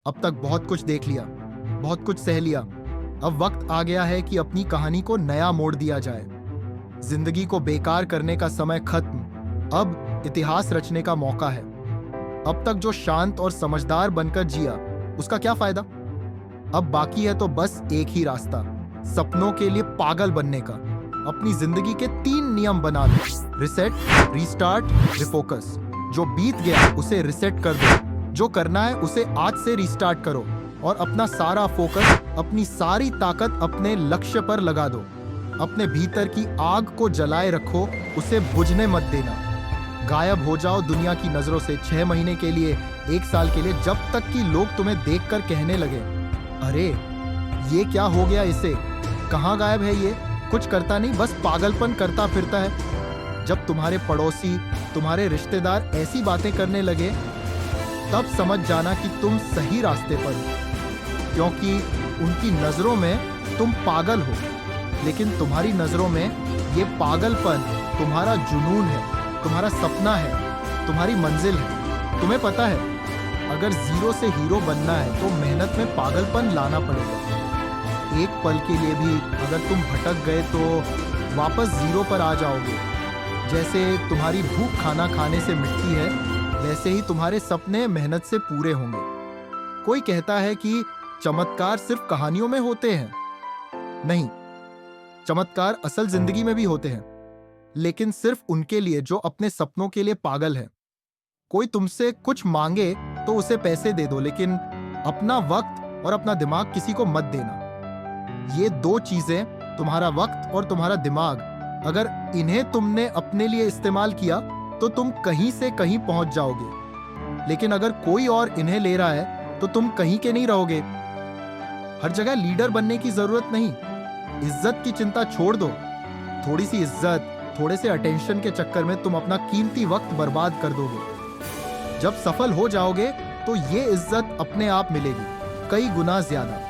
अब तक बहुत कुछ देख लिया, बहुत कुछ सह लिया। अब वक्त आ गया है कि अपनी कहानी को नया मोड़ दिया जाए। जिंदगी को बेकार करने का समय खत्म, अब इतिहास रचने का मौका है। अब तक जो शांत और समझदार बनकर जिया, उसका क्या फायदा? अब बाकी है तो बस एक ही रास्ता, सपनों के लिए पागल बनने का। अपनी जिंदगी के 3 नियम बना लो: रिसेट, रीस्टार्ट, रिफोकस। जो बीत गया उसे रिसेट कर दो, जो करना है उसे आज से रीस्टार्ट करो और अपना सारा फोकस, अपनी सारी ताकत अपने लक्ष्य पर लगा दो। अपने भीतर की आग को जलाए रखो, उसे बुझने मत देना। गायब हो जाओ दुनिया की नजरों से 6 महीने के लिए, 1 साल के लिए, जब तक कि लोग तुम्हें देखकर कहने लगे, अरे ये क्या हो गया इसे, कहाँ गायब है ये, कुछ करता नहीं, बस पागलपन करता फिरता है। जब तुम्हारे पड़ोसी, तुम्हारे रिश्तेदार ऐसी बातें करने लगे, तब समझ जाना कि तुम सही रास्ते पर हो, क्योंकि उनकी नजरों में तुम पागल हो, लेकिन तुम्हारी नजरों में ये पागलपन तुम्हारा जुनून है, तुम्हारा सपना है, तुम्हारी मंजिल है। तुम्हें पता है, अगर जीरो से हीरो बनना है तो मेहनत में पागलपन लाना पड़ेगा। एक पल के लिए भी अगर तुम भटक गए तो वापस जीरो पर आ जाओगे। जैसे तुम्हारी भूख खाना खाने से मिटती है, वैसे ही तुम्हारे सपने मेहनत से पूरे होंगे। कोई कहता है कि चमत्कार सिर्फ कहानियों में होते हैं। नहीं, चमत्कार असल जिंदगी में भी होते हैं, लेकिन सिर्फ उनके लिए जो अपने सपनों के लिए पागल है। कोई तुमसे कुछ मांगे तो उसे पैसे दे दो, लेकिन अपना वक्त और अपना दिमाग किसी को मत देना। ये 2 चीजें, तुम्हारा वक्त और तुम्हारा दिमाग, अगर इन्हें तुमने अपने लिए इस्तेमाल किया तो तुम कहीं से कहीं पहुंच जाओगे, लेकिन अगर कोई और इन्हें ले रहा है तो तुम कहीं के नहीं रहोगे। हर जगह लीडर बनने की जरूरत नहीं, इज्जत की चिंता छोड़ दो। थोड़ी सी इज्जत, थोड़े से अटेंशन के चक्कर में तुम अपना कीमती वक्त बर्बाद कर दोगे। जब सफल हो जाओगे तो ये इज्जत अपने आप मिलेगी, कई गुना ज्यादा।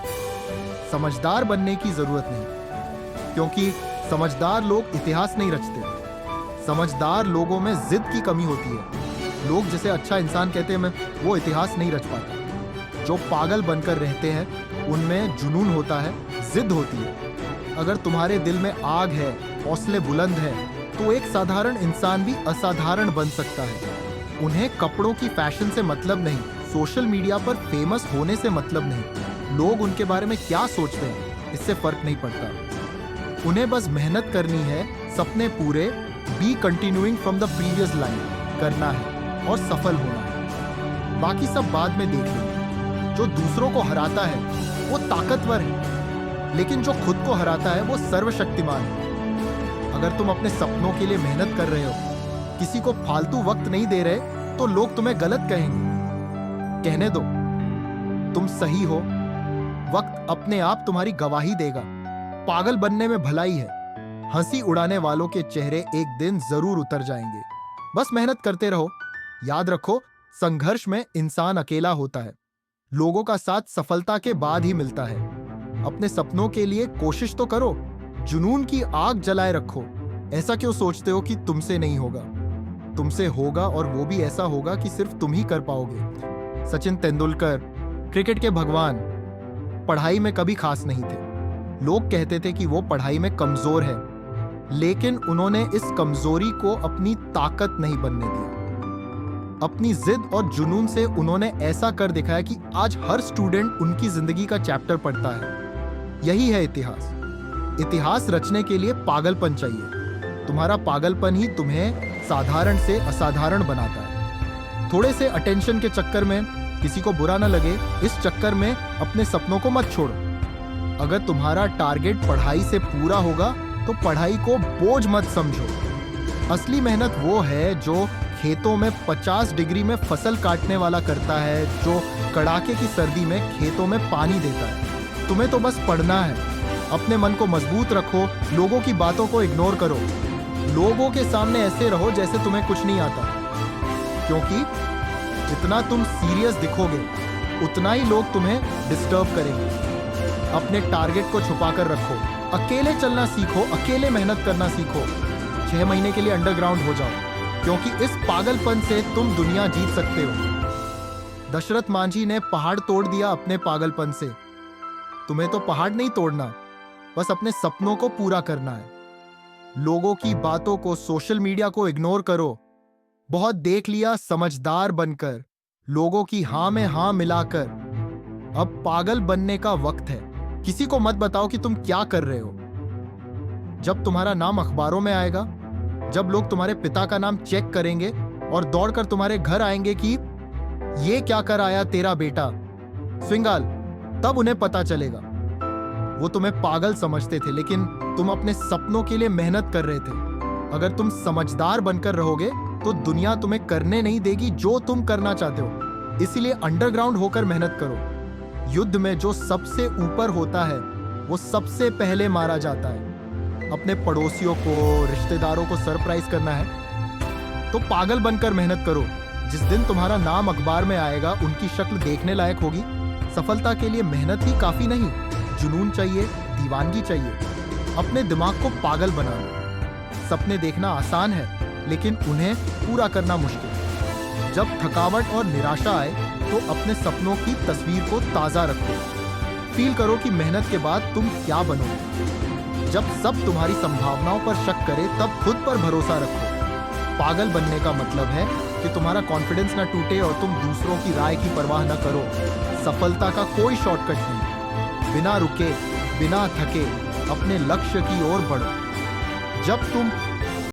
समझदार बनने की जरूरत नहीं, क्योंकि समझदार लोग इतिहास नहीं रचते। समझदार लोगों में जिद की कमी होती है। लोग जिसे अच्छा इंसान कहते हैं, वो इतिहास नहीं रच पाते। जो पागल बनकर रहते हैं उनमें जुनून होता है, जिद होती है। अगर तुम्हारे दिल में आग है, हौसले बुलंद है, तो एक साधारण इंसान भी असाधारण बन सकता है। उन्हें कपड़ों की फैशन से मतलब नहीं, सोशल मीडिया पर फेमस होने से मतलब नहीं। लोग उनके बारे में क्या सोचते हैं, इससे फर्क नहीं पड़ता। उन्हें बस मेहनत करनी है, सपने पूरे, be continuing from the previous line करना है और सफल होना है। बाकी सब बाद में देख लेंगे। जो दूसरों को हराता है वो ताकतवर है, लेकिन जो खुद को हराता है वो सर्वशक्तिमान है। अगर तुम अपने सपनों के लिए मेहनत कर रहे हो, किसी को फालतू वक्त नहीं दे रहे, तो लोग तुम्हें गलत कहेंगे। कहने दो, तुम सही हो। वक्त अपने आप तुम्हारी गवाही देगा। पागल बनने में भलाई है। हंसी उड़ाने वालों के चेहरे एक दिन जरूर उतर जाएंगे। बस मेहनत करते रहो। याद रखो, संघर्ष में इंसान अकेला होता है। लोगों का साथ सफलता के बाद ही मिलता है। अपने सपनों के लिए कोशिश तो करो, जुनून की आग जलाए रखो। ऐसा क्यों सोचते हो कि तुमसे नहीं होगा? तुमसे होगा, और वो भी ऐसा होगा कि सिर्फ तुम ही कर पाओगे। सचिन तेंदुलकर, क्रिकेट के भगवान, पढ़ाई में कभी खास नहीं थे। लोग कहते थे कि वो पढ़ाई में कमजोर है, लेकिन उन्होंने इस कमजोरी को अपनी ताकत नहीं बनने दिया। अपनी जिद और जुनून से उन्होंने ऐसा कर दिखाया कि आज हर स्टूडेंट उनकी जिंदगी का चैप्टर पढ़ता है। यही है इतिहास। इतिहास रचने के लिए पागलपन चाहिए। तुम्हारा पागलपन ही तुम्हें साधारण से असाधारण बनाता है। थोड़े से अटेंशन के चक्कर में किसी को बुरा ना लगे, इस चक्कर में अपने सपनों को मत छोड़ो। अगर तुम्हारा टारगेट पढ़ाई से पूरा होगा तो पढ़ाई को बोझ मत समझो। असली मेहनत वो है जो खेतों में 50 डिग्री में फसल काटने वाला करता है, जो कड़ाके की सर्दी में खेतों में पानी देता है। तुम्हें तो बस पढ़ना है। अपने मन को मजबूत रखो, लोगों की बातों को इग्नोर करो। लोगों के सामने ऐसे रहो जैसे तुम्हें कुछ नहीं आता, क्योंकि जितना तुम सीरियस दिखोगे उतना ही लोग तुम्हें डिस्टर्ब करेंगे। अपने टारगेट को छुपाकर रखो। अकेले चलना सीखो, अकेले मेहनत करना सीखो। 6 महीने के लिए अंडरग्राउंड हो जाओ, क्योंकि इस पागलपन से तुम दुनिया जीत सकते हो। दशरथ मांझी ने पहाड़ तोड़ दिया अपने पागलपन से। तुम्हें तो पहाड़ नहीं तोड़ना, बस अपने सपनों को पूरा करना है। लोगों की बातों को, सोशल मीडिया को इग्नोर करो। बहुत देख लिया समझदार बनकर, लोगों की हां में हां मिलाकर। अब पागल बनने का वक्त है। किसी को मत बताओ कि तुम क्या कर रहे हो। जब तुम्हारा नाम अखबारों में आएगा, जब लोग तुम्हारे पिता का नाम चेक करेंगे और दौड़कर तुम्हारे घर आएंगे कि ये क्या कर आया तेरा बेटा स्विंगाल, तब उन्हें पता चलेगा। वो तुम्हें पागल समझते थे, लेकिन तुम अपने सपनों के लिए मेहनत कर रहे थे। अगर तुम समझदार बनकर रहोगे तो दुनिया तुम्हें करने नहीं देगी जो तुम करना चाहते हो। इसीलिए अंडरग्राउंड होकर मेहनत करो। युद्ध में जो सबसे ऊपर होता है वो सबसे पहले मारा जाता है। अपने पड़ोसियों को, रिश्तेदारों को सरप्राइज करना है तो पागल बनकर मेहनत करो। जिस दिन तुम्हारा नाम अखबार में आएगा, उनकी शक्ल देखने लायक होगी। सफलता के लिए मेहनत ही काफी नहीं, जुनून चाहिए, दीवानगी चाहिए। अपने दिमाग को पागल बनाना। सपने देखना आसान है, लेकिन उन्हें पूरा करना मुश्किल। जब थकावट और निराशा आए तो अपने सपनों की तस्वीर को ताजा रखो। फील करो कि मेहनत के बाद तुम क्या बनोगे। जब सब तुम्हारी संभावनाओं पर शक करे, तब खुद पर भरोसा रखो। पागल बनने का मतलब है कि तुम्हारा कॉन्फिडेंस ना टूटे और तुम दूसरों की राय की परवाह न करो। सफलता का कोई शॉर्टकट नहीं। बिना रुके, बिना थके अपने लक्ष्य की ओर बढ़ो। जब तुम